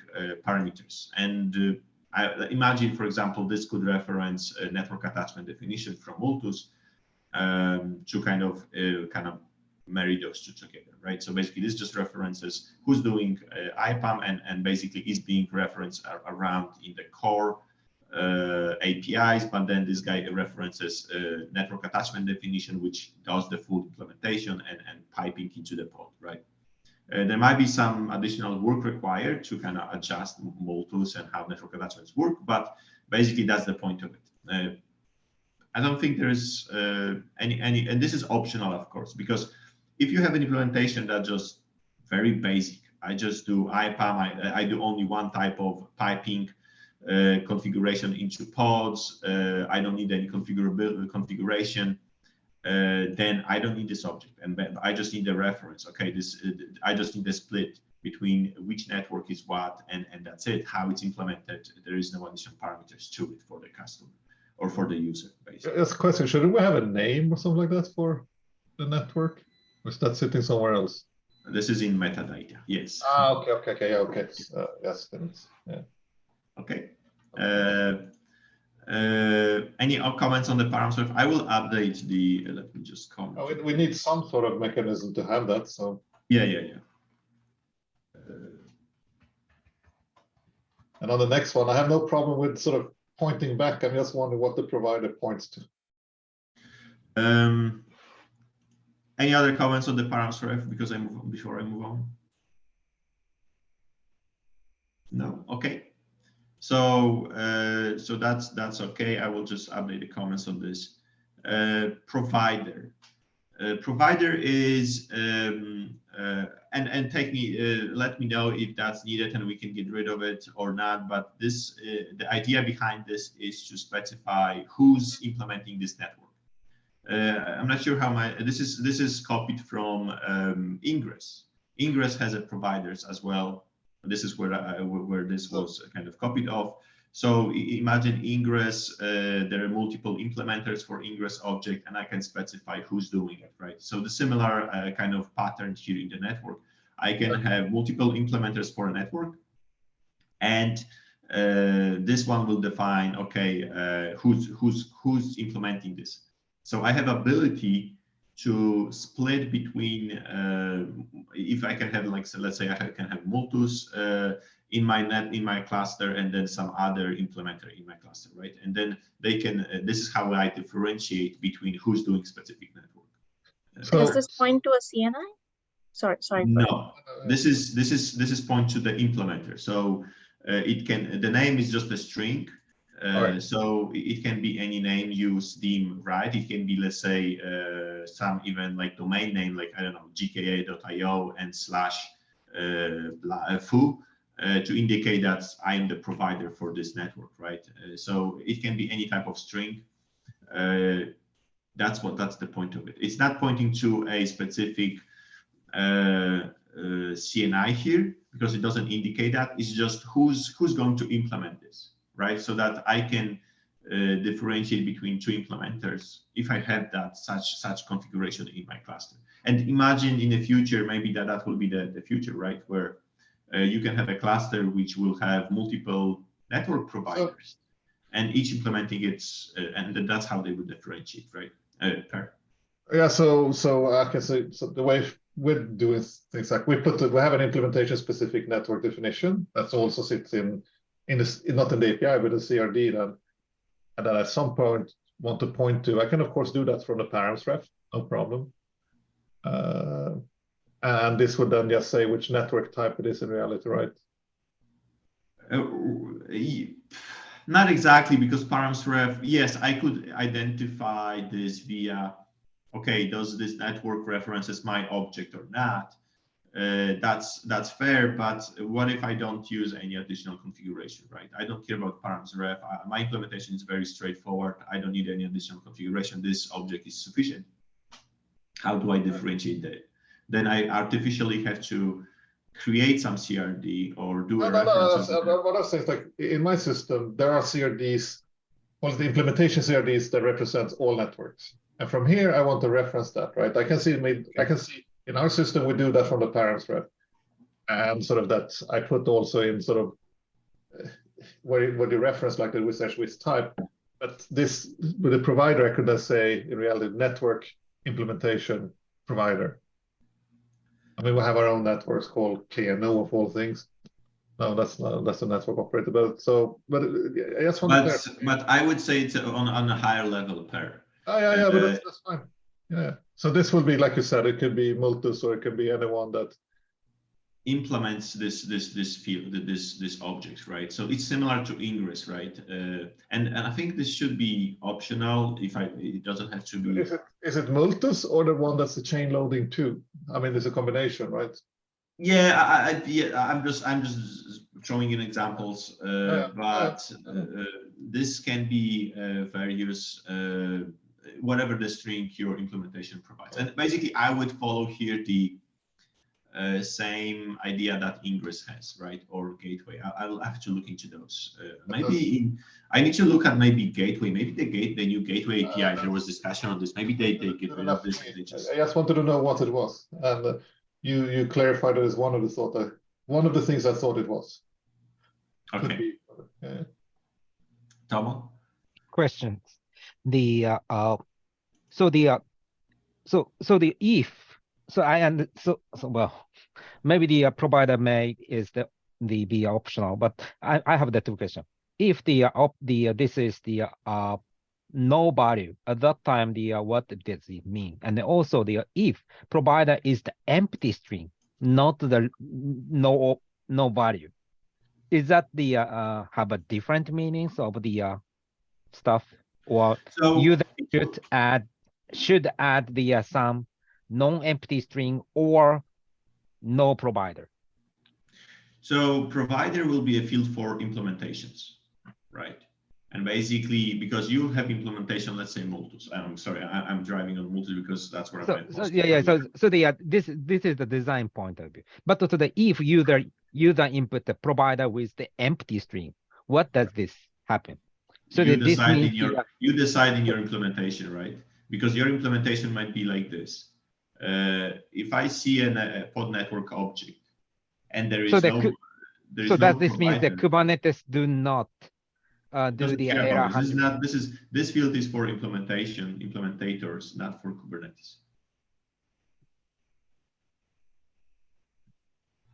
parameters. And I imagine, for example, this could reference a network attachment definition from Multus to kind of marry those two together, right? So basically, this just references who's doing IPAM and basically is being referenced around in the core APIs, but then this guy references network attachment definition, which does the full implementation and piping into the pod, right? There might be some additional work required to kind of adjust Multus and how network attachments work, but basically that's the point of it. I don't think there's any, and this is optional, of course, because if you have an implementation that's just very basic, I just do IPAM, I do only one type of piping configuration into pods, I don't need any configuration, then I don't need this object, and I just need the reference. Okay, I just need the split between which network is what, and that's it. How it's implemented, there is no additional parameters to it for the customer or for the user, basically. That's a question. Should we have a name or something like that for the network, or is that sitting somewhere else? This is in metadata. Yes. Okay. Yes. Yeah. Okay. Any comments on the params? I will update the. Let me just comment. Oh, we need some sort of mechanism to have that. So. Yeah. And on the next one, I have no problem with sort of pointing back. I'm just wondering what the provider points to. Any other comments on the params ref before I move on? No. Okay. So that's okay. I will just update the comments on this. Provider. Provider is and take me. Let me know if that's needed and we can get rid of it or not. But this the idea behind this is to specify who's implementing this network. I'm not sure how this is copied from Ingress. Ingress has a providers as well. This is where this was kind of copied off. So imagine Ingress, there are multiple implementers for Ingress object, and I can specify who's doing it, right? So the similar kind of pattern here in the network. I can have multiple implementers for a network, and this one will define, okay, who's implementing this. So I have ability to split between, if I can have, like, so let's say I can have Multus in my cluster, and then some other implementer in my cluster, right? And then they can. This is how I differentiate between who's doing specific network. So does this point to a CNI? Sorry. No, this is point to the implementer. So it can. The name is just a string. Right. So it can be any name you deem right. It can be, let's say, some even like domain name, like, I don't know, gka.io and / foo to indicate that I am the provider for this network, right? So it can be any type of string. That's the point of it. It's not pointing to a specific CNI here, because it doesn't indicate that. It's just who's going to implement this, right? So that I can differentiate between two implementers if I have that such configuration in my cluster. And imagine in the future, maybe that will be the future, right? Where you can have a cluster which will have multiple network providers, and each implementing its, and that's how they would differentiate, right? Per. Yeah. So I can say, so the way we're doing things, like we have an implementation specific network definition that also sits in this, not in the API, but the CRD then, and then at some point want to point to. I can of course do that from the params ref, no problem. And this would then just say which network type it is in reality, right? Not exactly, because params_ref, yes, I could identify this via, okay, does this network references my object or not? That's fair, but what if I don't use any additional configuration, right? I don't care about params_ref. My implementation is very straightforward. I don't need any additional configuration. This object is sufficient. How do I differentiate that? Then I artificially have to create some CRD or do a reference. What I say is, like, in my system, there are CRDs, well, the implementation CRDs that represents all networks. And from here, I want to reference that, right? I can see in our system, we do that from the params_ref. And sort of that I put also in sort of where you reference like the with type. But this, with the provider, I could then say in reality, network implementation provider. I mean, we have our own networks called KNO of all things. No, that's a network operator. But I just want to. But I would say it's on a higher level pair. Oh yeah, but that's fine. Yeah. So this will be, like you said, it could be Multus or it could be anyone that implements this field, this object, right? So it's similar to Ingress, right? And I think this should be optional. It doesn't have to be. Is it Multus or the one that's the chain loading too? I mean, it's a combination, right? Yeah, I'm just throwing in examples, but this can be various, whatever the string your implementation provides. And basically, I would follow here the same idea that Ingress has, right? Or Gateway. I'll have to look into those. I need to look at maybe Gateway. Maybe the new Gateway API. There was discussion on this. Maybe they get rid of this. I just wanted to know what it was, and you clarified it as one of the things I thought it was. Okay. Tomo? Questions. Well, maybe the provider is the optional, but I have the two questions. If this is the no value at that time, what does it mean? And also if provider is the empty string, not the no value, is that have a different meanings of the stuff, or so you should add the some non-empty string or no provider? So provider will be a field for implementations, right? And basically, because you have implementation, let's say Multus. I'm sorry, I'm driving on Multus because that's where I'm. This is the design point of view. But to the if user input the provider with the empty string, what does this happen? So you decide in your implementation, right? Because your implementation might be like this. If I see a pod network object and there is does this mean the Kubernetes do not do the error handling? This field is for implementators, not for Kubernetes.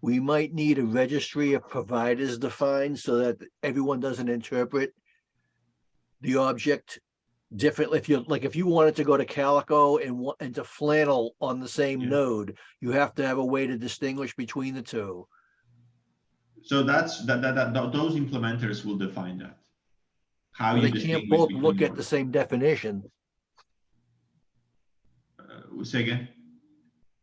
We might need a registry of providers defined so that everyone doesn't interpret the object differently. If you wanted to go to Calico and to Flannel on the same node, you have to have a way to distinguish between the two. So those implementers will define that. How they can't both look at the same definition. Say again.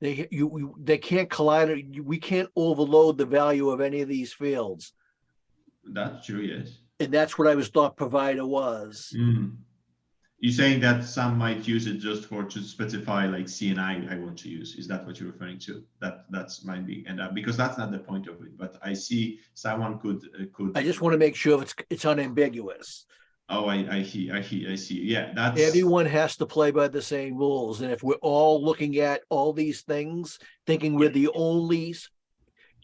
They can't collide. We can't overload the value of any of these fields. That's true, yes. And that's what I was thought provider was. You're saying that some might use it just to specify like CNI I want to use. Is that what you're referring to? That's might be, and because that's not the point of it. But I see someone could. I just want to make sure it's unambiguous. Oh, I see. Yeah, that's. Everyone has to play by the same rules, and if we're all looking at all these things, thinking we're the only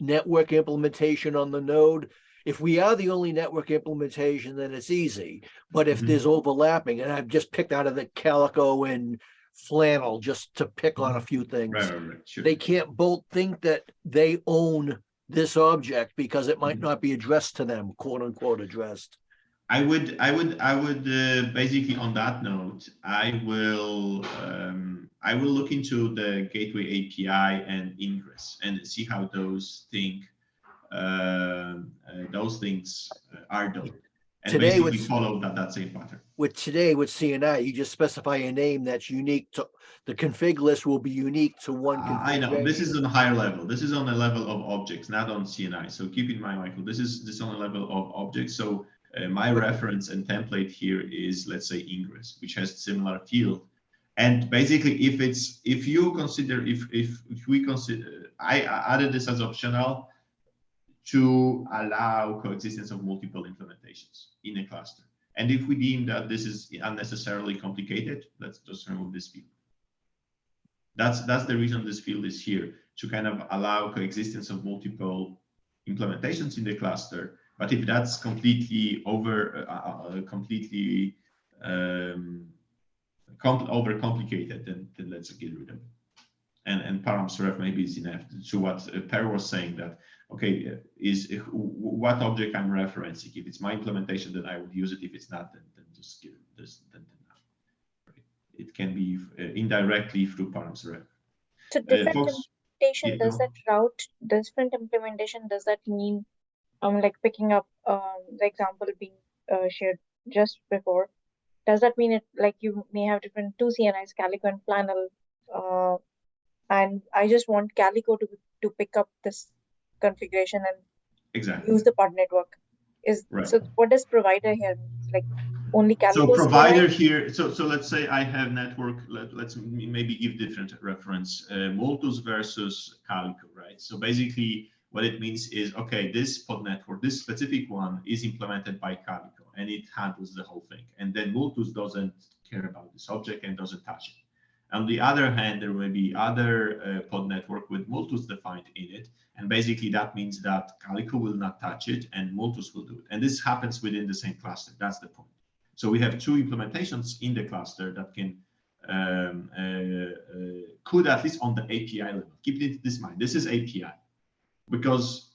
network implementation on the node. If we are the only network implementation, then it's easy. But if there's overlapping, and I've just picked out of the Calico and Flannel just to pick on a few things, right, sure. They can't both think that they own this object because it might not be addressed to them, quote unquote addressed. I would basically on that note, I will look into the Gateway API and Ingress and see how those think those things are done. And Today basically follow that same pattern. With CNI, you just specify a name that's unique to the config list will be unique to one configuration. I know this is on a higher level. This is on a level of objects, not on CNI. So keep in mind, Michael, this is on a level of objects. So my reference and template here is, let's say, Ingress, which has similar field. And basically, if we consider, I added this as optional to allow coexistence of multiple implementations in a cluster. And if we deem that this is unnecessarily complicated, let's just remove this field. That's the reason this field is here, to kind of allow coexistence of multiple implementations in the cluster. But if that's completely overcomplicated, then let's get rid of it. And params ref maybe is enough to what Per was saying, that okay, what object I'm referencing. If it's my implementation, then I would use it. If it's not, then just give this. Then not. Right. It can be indirectly through params ref. So different implementation, does that route different implementation? Does that mean like picking up the example being shared just before? Does that mean it like you may have different two CNIs, Calico and Flannel, and I just want Calico to pick up this configuration and use the pod network? So what does provider here, like only Calico? So provider here, so let's say I have network, let's maybe give different reference, Multus versus Calico, right? So basically what it means is, okay, this pod network, this specific one is implemented by Calico and it handles the whole thing. And then Multus doesn't care about this object and doesn't touch it. On the other hand, there may be other pod network with Multus defined in it. And basically that means that Calico will not touch it and Multus will do it. And this happens within the same cluster. That's the point. So we have two implementations in the cluster that can, could at least on the API level, keep this in mind, this is API. Because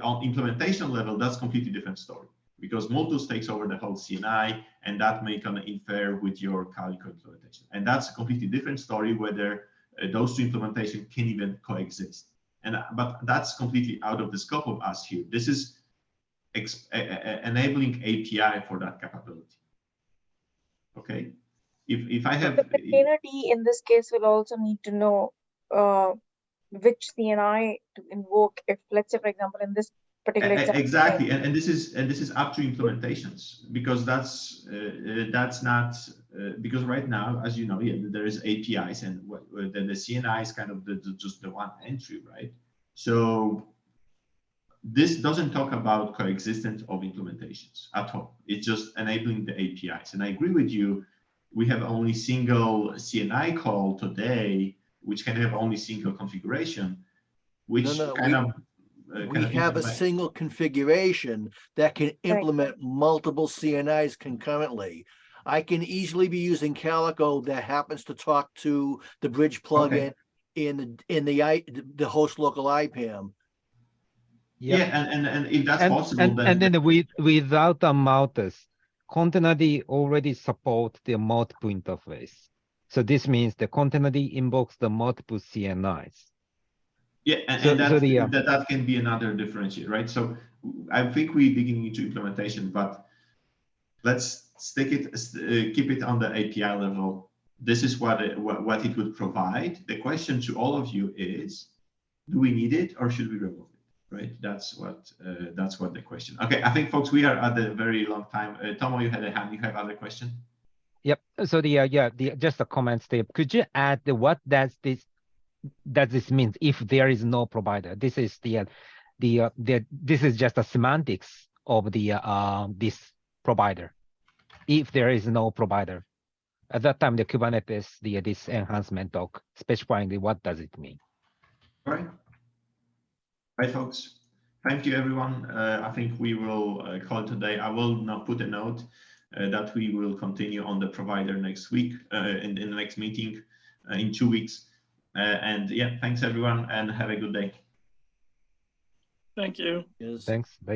on implementation level, that's completely different story. Because Multus takes over the whole CNI, and that may kind of infer with your Calico implementation. And that's a completely different story whether those two implementations can even coexist. But that's completely out of the scope of us here. This is enabling API for that capability. Okay. If I have the container D in this case will also need to know which CNI to invoke if, let's say, for example, in this particular example. Exactly, and this is up to implementations, because that's not because right now, as you know, there is APIs, and the CNI is kind of just the one entry, right? So this doesn't talk about coexistence of implementations at all. It's just enabling the APIs. And I agree with you. We have only single CNI call today, which can have only single configuration, which we have a single configuration that can implement multiple CNIs concurrently. I can easily be using Calico that happens to talk to the bridge plugin in the host local IPAM. Yeah, and if that's possible, then without a Multus, Containerd already support the multiple interface. So this means the Containerd invokes the multiple CNIs. Yeah, and that can be another differentiator, right? So I think we're digging into implementation, but let's keep it on the API level. This is what it would provide. The question to all of you is, do we need it or should we remove it? Right? That's what the question. Okay, I think folks, we are at a very long time. Tomo, you had a hand. You have other question? Yep. So just a comment, Steve. Could you add what does this mean if there is no provider? This is this is just a semantics of this provider. If there is no provider, at that time the Kubernetes this enhancement talk specifying what does it mean. All right. Right, folks. Thank you, everyone. I think we will call it today. I will now put a note that we will continue on the provider next week in the next meeting in 2 weeks. And yeah, thanks everyone, and have a good day. Thank you. Yes. Thanks.